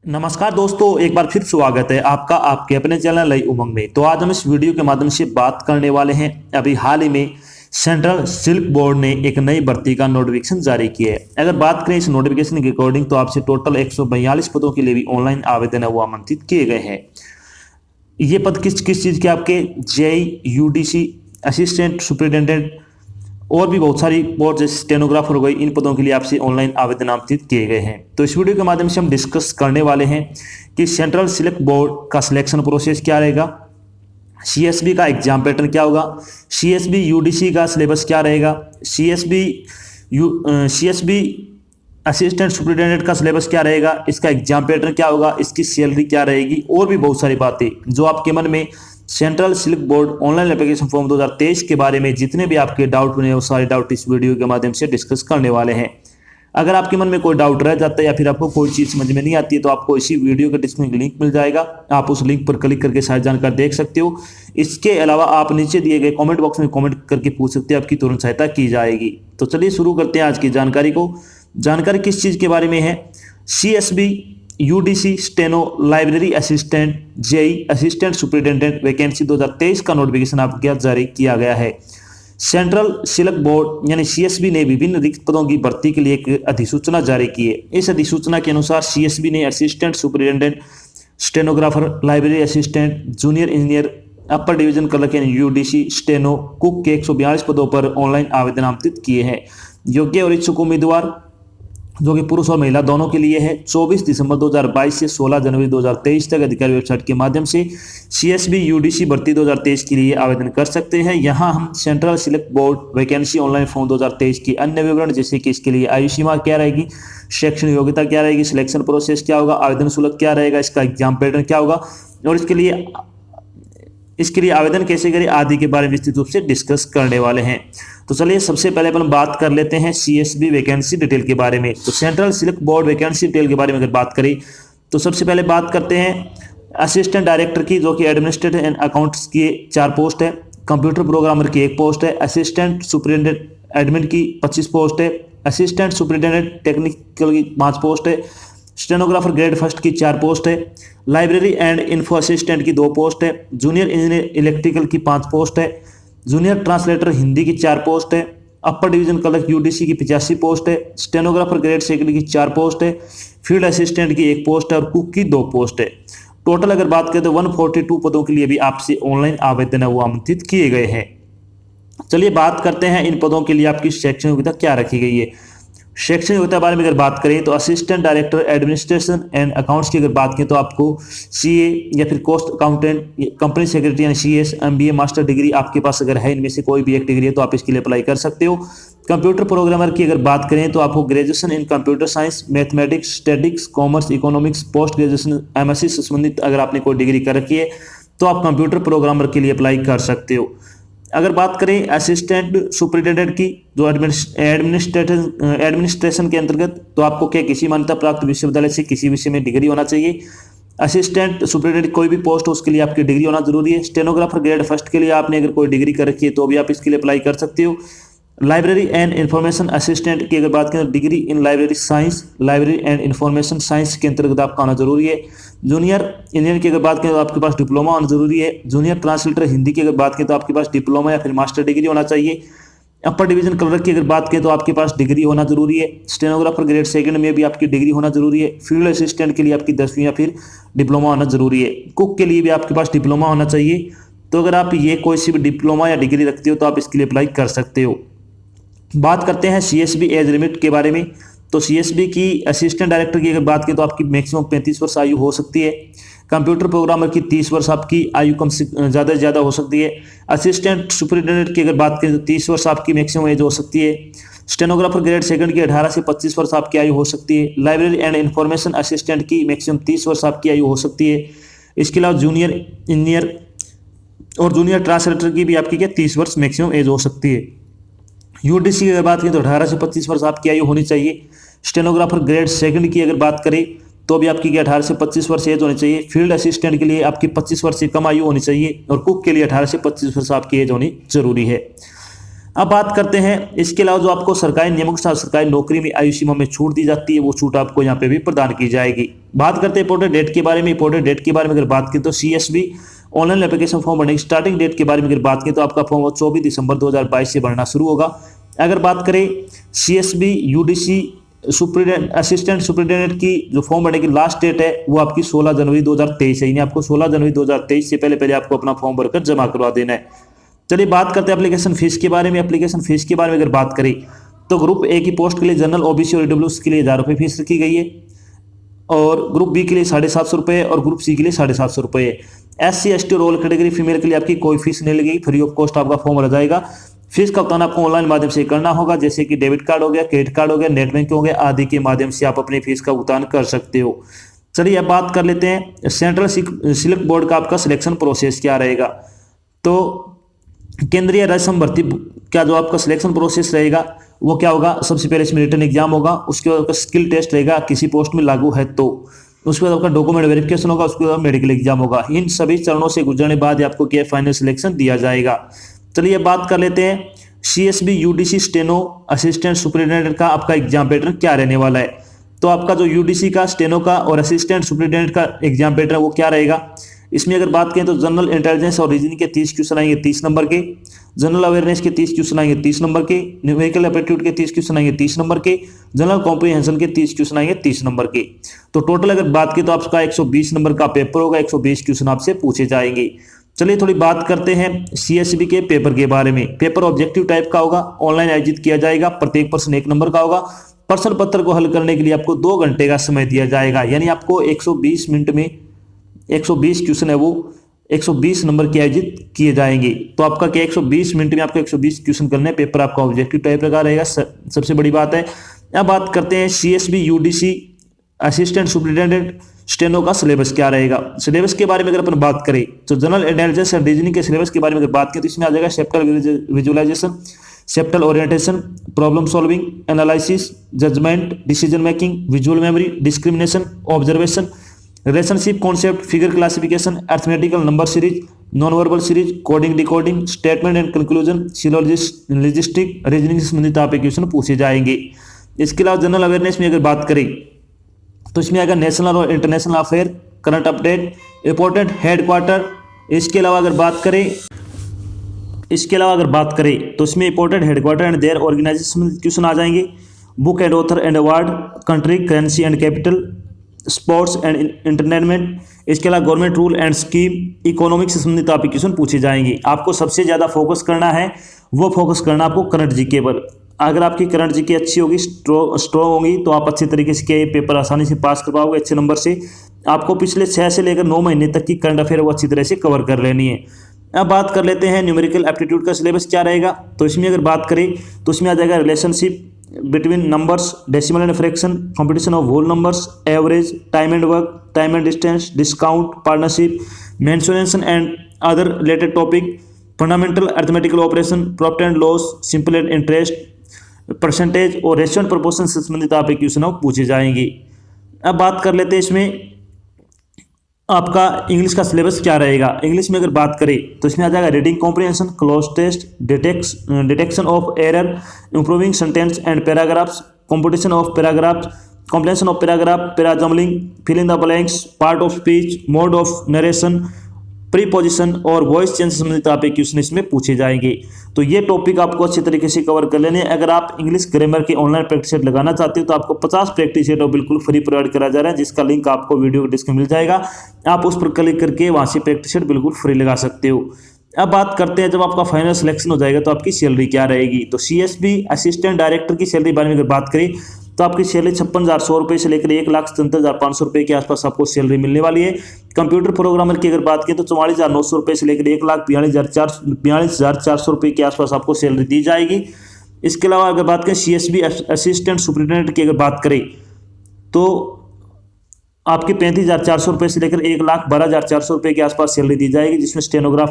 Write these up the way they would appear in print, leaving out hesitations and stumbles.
नमस्कार दोस्तों, एक बार फिर स्वागत है आपका आपके अपने चैनल नई उमंग में। तो आज हम इस वीडियो के माध्यम से बात करने वाले हैं। अभी हाल ही में सेंट्रल सिल्क बोर्ड ने एक नई भर्ती का नोटिफिकेशन जारी किया है। अगर बात करें इस नोटिफिकेशन के अकॉर्डिंग तो आपसे टोटल 142 पदों के लिए भी ऑनलाइन आवेदन है वो आमंत्रित किए गए हैं। ये पद किस किस चीज़ के आपके जेई, यूडीसी, असिस्टेंट सुपरिटेंडेंट और भी बहुत सारी पोस्ट जैसे स्टेनोग्राफर हो गई, इन पदों के लिए आपसे ऑनलाइन आवेदन आमंत्रित किए गए हैं। तो इस वीडियो के माध्यम से हम डिस्कस करने वाले हैं कि सेंट्रल सिलेक्ट बोर्ड का सिलेक्शन प्रोसेस क्या रहेगा, सीएसबी का एग्जाम पैटर्न क्या होगा, सीएसबी यूडीसी का सिलेबस क्या रहेगा, सीएसबी असिस्टेंट सुपरिटेंडेंट का सिलेबस क्या रहेगा, इसका एग्जाम पैटर्न क्या होगा, इसकी सैलरी क्या रहेगी और भी बहुत सारी बातें जो आपके मन में central select board online application form 2023 के बारे में जितने भी आपके डाउट बने वो सारे डाउट इस वीडियो के माध्यम से डिस्कस करने वाले हैं। अगर आपके मन में कोई डाउट रह जाता है या फिर आपको कोई चीज़ समझ में नहीं आती है तो आपको इसी वीडियो के डिस्क्रिप्शन लिंक मिल जाएगा, आप उस लिंक पर क्लिक करके सारी जानकारी देख सकते हो। इसके अलावा आप नीचे दिए गए कमेंट बॉक्स में कमेंट करके पूछ सकते हैं, आपकी तुरंत सहायता की जाएगी। तो चलिए शुरू करते हैं आज की जानकारी को। जानकारी किस चीज़ के बारे में है? CSB, UDC, steno, library assistant, JE, assistant superintendent vacancy 2023 का नोटिफिकेशन आपके जारी किया गया है। सेंट्रल सिलेक्ट बोर्ड यानी सीएसबी ने विभिन्न रिक्त पदों की भर्ती के लिए एक अधिसूचना जारी की है। इस अधिसूचना के अनुसार सीएसबी ने assistant superintendent, stenographer, library assistant, junior engineer, upper division clerk यानी यूडीसी, स्टेनो, कुक के 142 पदों पर ऑनलाइन आवेदन आमंत्रित किए हैं। योग्य और इच्छुक उम्मीदवार जो कि पुरुष और महिला दोनों के लिए है 24 दिसंबर 2022 से 16 जनवरी 2023 तक अधिकारी वेबसाइट के माध्यम से सीएसबी यूडीसी भर्ती 2023 के लिए आवेदन कर सकते हैं। यहां हम central select board vacancy online form 2023 की अन्य विवरण जैसे कि इसके लिए आयु सीमा क्या रहेगी, शैक्षणिक योग्यता क्या रहेगी, सिलेक्शन प्रोसेस क्या होगा, आवेदन शुल्क क्या रहेगा, इसका एग्जाम पैटर्न क्या होगा और इसके लिए आवेदन कैसे करें आदि के बारे में विस्तृत रूप से डिस्कस करने वाले हैं। तो चलिए सबसे पहले अपन बात कर लेते हैं सीएसबी वैकेंसी डिटेल के बारे में। तो central select board vacancy detail के बारे में अगर बात करें तो सबसे पहले बात करते हैं असिस्टेंट डायरेक्टर की, जो कि एडमिनिस्ट्रेटिव एंड अकाउंट्स की 4 पोस्ट है, कंप्यूटर प्रोग्रामर की 1 पोस्ट है, असिस्टेंट सुपरिटेंडेंट एडमिन की 25 पोस्ट है, असिस्टेंट सुपरिटेंडेंट टेक्निकल की 5 पोस्ट है, स्टेनोग्राफर ग्रेड फर्स्ट की 4 पोस्ट है, लाइब्रेरी एंड इन्फो असिस्टेंट की 2 पोस्ट है, जूनियर इंजीनियर इलेक्ट्रिकल की 5 पोस्ट है, जूनियर ट्रांसलेटर हिंदी की 4 पोस्ट है, अपर डिवीजन क्लर्क यूडीसी की 85 पोस्ट है, स्टेनोग्राफर ग्रेड सेकंड की 4 पोस्ट है, फील्ड असिस्टेंट की 1 पोस्ट है और कुक की 2 पोस्ट है। टोटल अगर बात करें तो 142 पदों के लिए भी आपसे ऑनलाइन आवेदन है वो आमंत्रित किए गए हैं। चलिए बात करते हैं इन पदों के लिए आपकी शैक्षणिक योग्यता क्या रखी गई है। शैक्षणिक योग्यता बारे में अगर बात करें तो assistant director administration and accounts की अगर बात करें तो आपको सीए या फिर कॉस्ट अकाउंटेंट, कंपनी सेक्रेटरी यानी सीएस, एमबीए, मास्टर डिग्री आपके पास अगर है, इनमें से कोई भी एक डिग्री है तो आप इसके लिए अप्लाई कर सकते हो। कंप्यूटर प्रोग्रामर की अगर बात करें तो आपको graduation in computer science, mathematics, statics, commerce, economics, post graduation MSc से संबंधित अगर आपने कोई डिग्री कर रखी है तो आप कंप्यूटर प्रोग्रामर के लिए अप्लाई कर सकते हो। अगर बात करें असिस्टेंट सुपरिटेंडेंट की, जो एडमिनिस्ट्रेशन के अंतर्गत, तो आपको क्या किसी मान्यता प्राप्त विश्वविद्यालय से किसी विषय में डिग्री होना चाहिए। असिस्टेंट सुपरिटेंडेंट कोई भी पोस्ट हो उसके लिए आपकी डिग्री होना जरूरी है। स्टेनोग्राफर ग्रेड फर्स्ट के लिए आपने अगर कोई डिग्री कर रखी है तो भी आप इसके लिए अप्लाई कर सकते हो। लाइब्रेरी एंड इंफॉर्मेशन असिस्टेंट की अगर बात करें तो degree in library science, library and information science के अंतर्गत आपका होना जरूरी है। जूनियर इंजीनियर की अगर बात करें तो आपके पास डिप्लोमा होना जरूरी है। जूनियर ट्रांसलेटर हिंदी की अगर बात करें तो आपके पास डिप्लोमा या फिर मास्टर डिग्री होना चाहिए। अपर डिवीजन क्लर्क की अगर बात करें तो आपके पास डिग्री होना जरूरी है। स्टेनोग्राफर ग्रेड सेकंड में भी आपकी डिग्री होना जरूरी है। फील्ड असिस्टेंट के लिए आपकी 10वीं या फिर डिप्लोमा होना जरूरी है। कुक के लिए भी आपके पास डिप्लोमा होना चाहिए। तो अगर आप ये कोई सी भी डिप्लोमा या डिग्री रखते हो तो आप इसके लिए अप्लाई कर सकते हो। बात करते हैं सीएसबी एज लिमिट के बारे में। तो सीएसबी की असिस्टेंट डायरेक्टर की अगर बात करें तो आपकी मैक्सिमम 35 वर्ष आयु हो सकती है। कंप्यूटर प्रोग्रामर की 30 वर्ष आपकी आयु कम से ज़्यादा हो सकती है। असिस्टेंट सुपरिटेंडेंट की अगर बात करें तो 30 वर्ष आपकी मैक्सिमम एज हो सकती है। स्टेनोग्राफर ग्रेड सेकंड की 18 से 25 वर्ष आपकी आयु हो सकती है। लाइब्रेरी एंड इंफॉर्मेशन असिस्टेंट की मैक्सिमम 30 वर्ष आपकी आयु हो सकती है। इसके अलावा जूनियर इंजीनियर और जूनियर ट्रांसलेटर की भी आपकी क्या 30 वर्ष मैक्सिमम एज हो सकती है। यूडीसी की अगर बात करें तो 18 से 25 वर्ष आपकी आयु होनी चाहिए। स्टेनोग्राफर ग्रेड सेकंड की अगर बात करें तो भी आपकी 18 से 25 वर्ष एज होनी चाहिए। फील्ड असिस्टेंट के लिए आपकी 25 वर्ष से कम आयु होनी चाहिए और कुक के लिए 18 से 25 वर्ष आपकी एज होनी जरूरी है। अब बात करते हैं इसके अलावा जो आपको सरकारी नियमों के साथ सरकारी नौकरी में आयु सीमा में छूट दी जाती है, वो छूट आपको यहाँ पे भी प्रदान की जाएगी। बात करते हैं इंपोर्टेंट डेट के बारे में। इंपोर्टेंट डेट के बारे में अगर बात करें तो CSB ऑनलाइन एप्लीकेशन फॉर्म भरने की स्टार्टिंग डेट के बारे में अगर बात करें तो आपका फॉर्म 24 दिसंबर 2022 से भरना शुरू होगा। अगर बात करें CSB UDC असिस्टेंट सुपरिटेंडेंट की जो फॉर्म भरने की लास्ट डेट है वो आपकी 16 जनवरी 2023 है, यानी आपको 16 जनवरी 2023 से पहले आपको अपना फॉर्म भरकर जमा करवा देना है। चलिए बात करते हैं एप्लीकेशन फीस के बारे में। एप्लीकेशन फीस के बारे में अगर बात करें तो ग्रुप A की पोस्ट के लिए जनरल OBC और EWS के लिए 1000 रुपये फीस रखी गई है, और ग्रुप B के लिए 750 रुपये और ग्रुप C के लिए 750 रुपये है। SC ST और ऑल कैटेगरी फीमेल के लिए आपकी कोई फीस नहीं लगेगी, फ्री ऑफ कॉस्ट आपका फॉर्म भरा जाएगा। फीस का भुगतान आपको ऑनलाइन माध्यम से करना होगा, जैसे कि डेबिट कार्ड हो गया, क्रेडिट कार्ड हो गया, नेट बैंकिंग हो गया आदि के माध्यम से आप अपनी फीस का भुगतान कर सकते हो। चलिए अब बात कर लेते हैं सेंट्रल सिलेक्ट बोर्ड का आपका सिलेक्शन प्रोसेस क्या रहेगा। तो केंद्रीय राज्य भर्ती का जो आपका सिलेक्शन प्रोसेस रहेगा वो क्या होगा, सबसे पहले इसमें रिटन एग्जाम होगा, उसके बाद आपका स्किल टेस्ट रहेगा किसी पोस्ट में लागू है तो, उसके बाद आपका डॉक्यूमेंट वेरिफिकेशन होगा, उसके बाद मेडिकल एग्जाम होगा। इन सभी चरणों से गुजरने बाद आपको क्या फाइनल सिलेक्शन दिया जाएगा। चलिए बात कर लेते हैं CSB UDC steno assistant superintendent का आपका एग्जाम पैटर्न क्या रहने वाला है। तो आपका जो UDC का स्टेनो का और असिस्टेंट सुपरिटेंडेंट का एग्जाम पैटर्न वो क्या रहेगा। इसमें अगर बात करें तो जनरल इंटेलिजेंस और रीजनिंग के 30 क्वेश्चन आएंगे 30 नंबर के, जनरल अवेयरनेस के 30 क्वेश्चन आएंगे 30 नंबर के, न्यूमेरिकल एप्टीट्यूड के 30 क्वेश्चन आएंगे 30 नंबर के, जनरल कॉम्प्रिहेंशन के 30 क्वेश्चन आएंगे 30 नंबर के। तो टोटल अगर बात करें तो आपका 120 नंबर का पेपर होगा, 120 क्वेश्चन आपसे पूछे जाएंगे। चलिए थोड़ी बात करते हैं CSB के पेपर के बारे में। पेपर ऑब्जेक्टिव टाइप का होगा, ऑनलाइन आयोजित किया जाएगा, प्रत्येक प्रश्न 1 नंबर का होगा। प्रश्न पत्र को हल करने के लिए आपको 2 घंटे का समय दिया जाएगा, यानी आपको 120 मिनट में 120 क्वेश्चन है वो 120 नंबर के आयोजित किए जाएंगे। तो आपका क्या 120 मिनट में आपको 120 क्वेश्चन करने, पेपर आपका ऑब्जेक्टिव टाइप का रहेगा, सबसे बड़ी बात है। अब बात करते हैं CSB UDC assistant superintendent steno का सिलेबस क्या रहेगा। सिलेबस के बारे में अगर अपन बात करें तो जनरल इंटेलिजेंस एंड रीजनिंग के सिलेबस के बारे में अगर बात करें तो इसमें आ जाएगा spatial visualisation, spatial orientation, problem solving, analysis, judgement, decision making, visual memory, discrimination, observation, relationship concept, figure classification, arithmetical number series, non verbal series, coding decoding, statement and conclusion, syllogistic, reasoning से संबंधित आपके question पूछे जाएंगे। इसके अलावा general awareness में अगर बात करें तो इसमें आएगा नेशनल और international affair, current update, important headquarter. इसके अलावा अगर बात करें तो इसमें important headquarter and there organisation question आ जाएंगे, book and author and award, country, currency and capital, sports and entertainment. इसके अलावा government rule and scheme, economics से संबंधित आपके क्वेश्चन पूछे जाएंगे। आपको सबसे ज्यादा फोकस करना है वो फोकस करना आपको करंट जीके पर। अगर आपकी करंट जीके अच्छी होगी, स्ट्रॉन्ग होगी, तो आप अच्छे तरीके से ये पेपर आसानी से पास कर पाओगे अच्छे नंबर से। आपको पिछले 6 से लेकर 9 महीने तक की करंट अफेयर वो अच्छी तरह से कवर कर लेनी है। अब बात कर लेते हैं न्यूमेरिकल एप्टीट्यूड का सिलेबस क्या रहेगा। तो इसमें अगर बात करें तो इसमें आ जाएगा relationship between numbers, decimal and fraction, competition of whole numbers, average, time and work, time and distance, discount, partnership, mensuration and other related topic, fundamental arithmetical operation, profit and loss, simple and interest, percentage और ratio and proportion से संबंधित आपके question पूछे जाएंगे। अब बात कर लेते हैं इसमें आपका इंग्लिश का सिलेबस क्या रहेगा। इंग्लिश में अगर बात करें तो इसमें आ जाएगा reading comprehension, cloze test, detection of error, improving sentence and paragraphs, competition of paragraphs, completion of paragraph, parajumbling, fill in the blanks, part of speech, mode of narration, preposition और वॉइस चेंज से संबंधित आपके question इसमें पूछे जाएंगे। तो ये topic आपको अच्छे तरीके से कवर कर लेने। अगर आप इंग्लिश ग्रामर के ऑनलाइन प्रैक्टिस सेट लगाना चाहते हो तो आपको 50 प्रैक्टिस सेट बिल्कुल फ्री प्रोवाइड करा जा रहा है, जिसका लिंक आपको वीडियो के डिस्क्रिप्शन में मिल जाएगा। आप उस पर क्लिक करके वहां से प्रैक्टिस सेट बिल्कुल फ्री लगा सकते हो। अब बात करते हैं जब आपका फाइनल सिलेक्शन हो जाएगा तो आपकी सैलरी क्या रहेगी। तो CSB असिस्टेंट डायरेक्टर की सैलरी बारे में अगर बात करें तो आपकी सैलरी 56,100 रुपये से लेकर 1,77,500 रुपये के आसपास आपको सैलरी मिलने वाली है। कंप्यूटर प्रोग्रामर की अगर बात करें तो 44,900 रुपये से लेकर 1,42,400 रुपये के आसपास आपको सैलरी दी जाएगी। इसके अलावा अगर बात करें CSB असिस्टेंट सुपरिटेंडेंट की अगर बात करें तो आपके 35,400 रुपये से लेकर 1,12,400 रुपये के आसपास सैलरी दी जाएगी, जिसमें स्टेनोग्राफ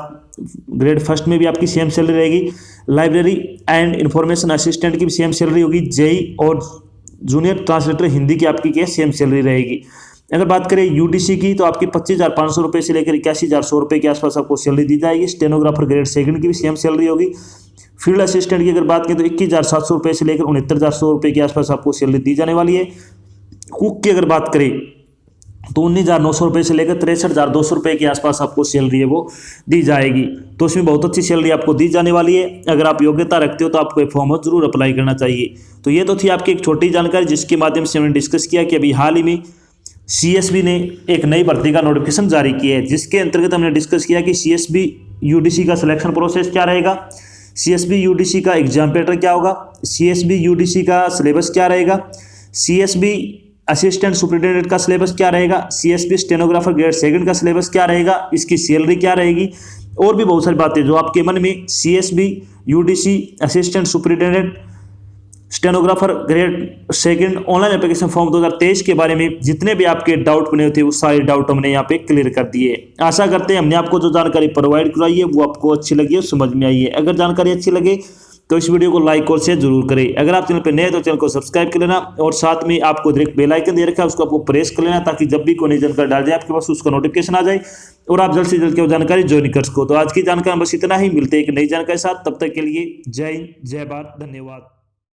ग्रेड फर्स्ट में भी आपकी सेम सैलरी रहेगी। लाइब्रेरी एंड इंफॉर्मेशन असिस्टेंट की भी सेम सैलरी होगी। जेई और जूनियर ट्रांसलेटर हिंदी की आपकी क्या सेम सैलरी रहेगी। अगर बात करें यूडीसी की तो आपकी 25,500 रुपये से लेकर 81,100 रुपये के आसपास आपको सैलरी दी जाएगी। स्टेनोग्राफर ग्रेड सेकंड की भी सेम सैलरी होगी। फील्ड असिस्टेंट की अगर बात करें तो 21,700 रुपये से लेकर 69,100 रुपये के आसपास आपको सैलरी दी जाने वाली है। कुक की अगर बात करें तो 19,900 रुपये से लेकर 63,200 रुपये के आसपास आपको सैलरी है वो दी जाएगी। तो इसमें बहुत अच्छी सैलरी आपको दी जाने वाली है। अगर आप योग्यता रखते हो तो आपको एक फॉर्म जरूर अप्लाई करना चाहिए। तो ये तो थी आपकी एक छोटी जानकारी जिसके माध्यम से हमने डिस्कस किया कि अभी हाल ही में सीएसबी ने एक नई भर्ती का नोटिफिकेशन जारी किया है, जिसके अंतर्गत हमने डिस्कस किया कि सीएसबी यूडीसी का सिलेक्शन प्रोसेस क्या रहेगा, सीएसबी यूडीसी का एग्जाम पैटर्न क्या होगा, सीएसबी यूडीसी का सिलेबस क्या रहेगा, सीएसबी असिस्टेंट सुपरिटेंडेंट का सिलेबस क्या रहेगा, सीएसबी स्टेनोग्राफर ग्रेड सेकंड का सिलेबस क्या रहेगा, इसकी सैलरी क्या रहेगी, और भी बहुत सारी बातें जो आपके मन में CSB UDC assistant superintendent stenographer grade second online application form 2023 के बारे में जितने भी आपके डाउट बने थे वो सारे डाउट हमने यहाँ पे क्लियर कर दिए। आशा करते हैं हमने आपको जो जानकारी प्रोवाइड कराई है वो आपको अच्छी लगी है, समझ में आई है। अगर जानकारी अच्छी लगे तो इस वीडियो को लाइक और शेयर जरूर करें। अगर आप चैनल पर नए तो चैनल को सब्सक्राइब कर लेना और साथ में आपको डायरेक्ट बेल आइकन दे रखा है उसको आपको प्रेस कर लेना ताकि जब भी कोई नई जानकारी डाल जाए आपके पास उसका नोटिफिकेशन आ जाए और आप जल्द से जल्द की जानकारी ज्वाइन कर सको। तो आज की जानकारी बस इतना ही, मिलते हैं एक नई जानकारी के साथ। तब तक के लिए जय हिंद, जय भारत, धन्यवाद।